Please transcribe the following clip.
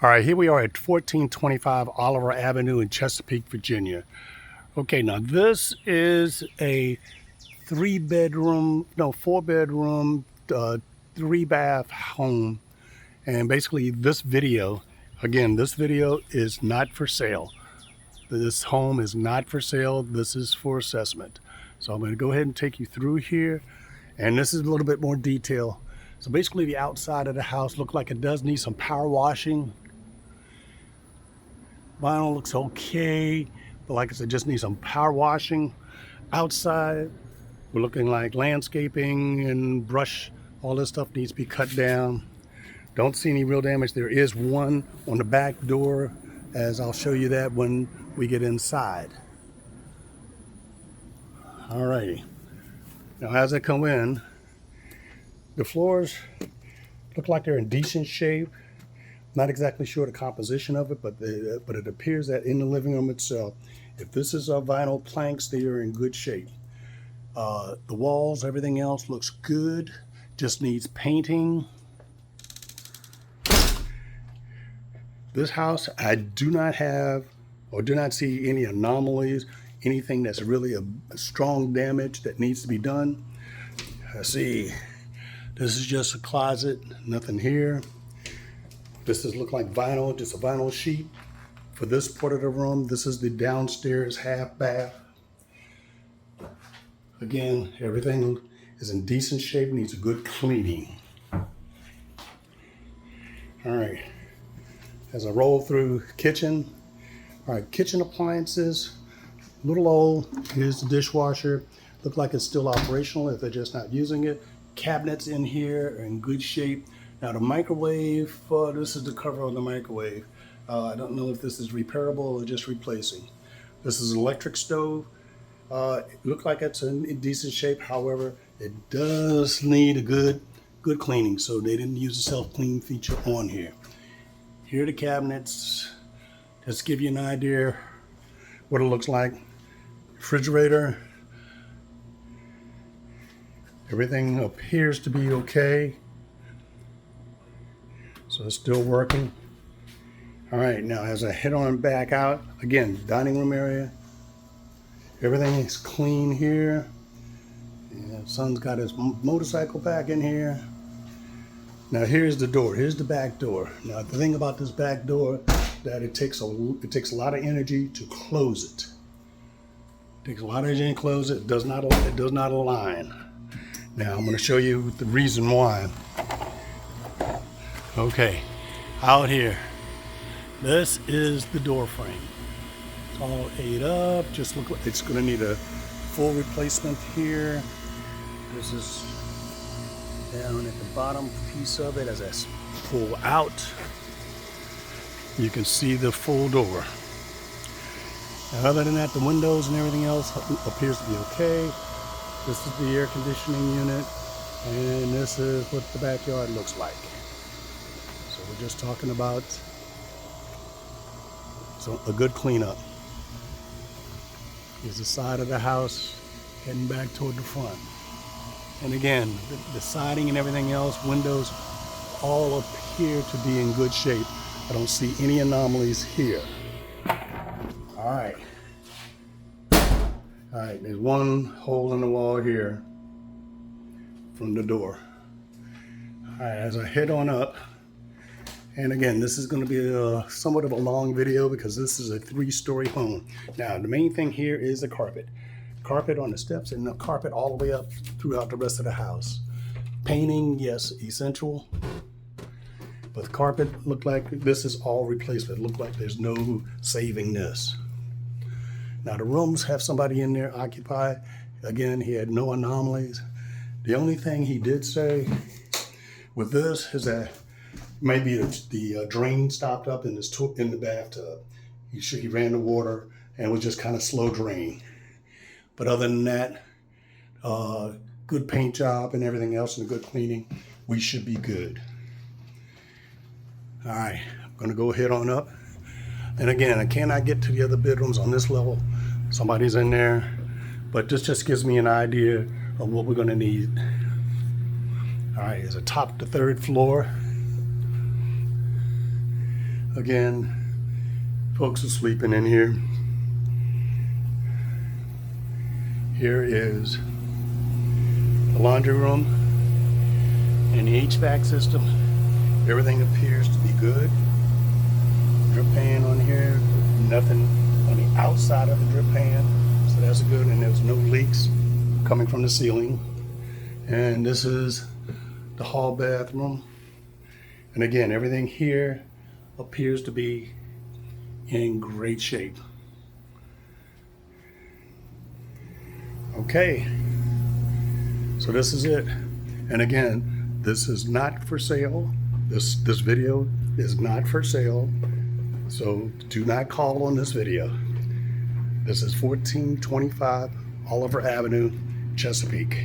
All right, here we are at 1425 Oliver Avenue in Chesapeake, Virginia. Okay, now this is a four bedroom, 3 bath home. And basically this video is not for sale. This home is not for sale. This is for assessment. So I'm going to go ahead and take you through here. And this is a little bit more detail. So basically the outside of the house looks like it does need some power washing. Vinyl looks okay, but like I said, just needs some power washing. Outside, we're looking like landscaping and brush. All this stuff needs to be cut down. Don't see any real damage. There is one on the back door, as I'll show you that when we get inside. Alrighty. Now as I come in, the floors look like they're in decent shape. Not exactly sure the composition of it, but it appears that in the living room itself, if this is vinyl planks, they are in good shape. The walls, everything else looks good, just needs painting. This house, I do not see any anomalies, anything that's really a strong damage that needs to be done. I see this is just a closet, nothing here. This does look like vinyl, just a vinyl sheet. For this part of the room, this is the downstairs half bath. Again, everything is in decent shape, needs a good cleaning. All right, as I roll through kitchen, all right, kitchen appliances, a little old. Here's the dishwasher. Look like it's still operational if they're just not using it. Cabinets in here are in good shape. Now the microwave, this is the cover on the microwave. I don't know if this is repairable or just replacing. This is an electric stove. It looks like it's in decent shape. However, it does need a good cleaning, so they didn't use the self-clean feature on here. Here are the cabinets. Just to give you an idea what it looks like. Refrigerator. Everything appears to be okay. So it's still working. All right, now as I head on back out, again, dining room area. Everything is clean here. And son's got his motorcycle back in here. Now here's the door, here's the back door. Now the thing about this back door, that it takes a lot of energy to close it. It takes a lot of energy to close it. It does not align. Now I'm gonna show you the reason why. Okay, out here, this is the door frame. It's all ate up, just look like it's gonna need a full replacement here. This is down at the bottom piece of it. As I pull out, you can see the full door. Now, other than that, the windows and everything else appears to be okay. This is the air conditioning unit, and this is what the backyard looks like. So we're just talking about a good cleanup. Here's the side of the house heading back toward the front. And again, the siding and everything else, windows, all appear to be in good shape. I don't see any anomalies here. All right. All right, there's one hole in the wall here from the door. All right, as I head on up, and again, this is going to be somewhat of a long video because this is a 3-story home. Now, the main thing here is the carpet. Carpet on the steps and the carpet all the way up throughout the rest of the house. Painting, yes, essential. But the carpet looked like this is all replacement. Looked like there's no saving this. Now the rooms have somebody in there occupied. Again, he had no anomalies. The only thing he did say with this is that maybe the drain stopped up in the bathtub. He ran the water and it was just kind of slow drain. But other than that, good paint job and everything else and a good cleaning, we should be good. All right, I'm gonna go head on up. And again, I cannot get to the other bedrooms on this level. Somebody's in there, but this just gives me an idea of what we're gonna need. All right, it's a top to 3rd floor. Again, folks are sleeping in here. Here is the laundry room and the HVAC system. Everything appears to be good. Drip pan on here, nothing on the outside of the drip pan, so that's good, and there's no leaks coming from the ceiling. And this is the hall bathroom, and again, everything here appears to be in great shape. Okay, so this is it. And again, this is not for sale. This video is not for sale, so do not call on this video. This is 1425 Oliver Avenue, Chesapeake.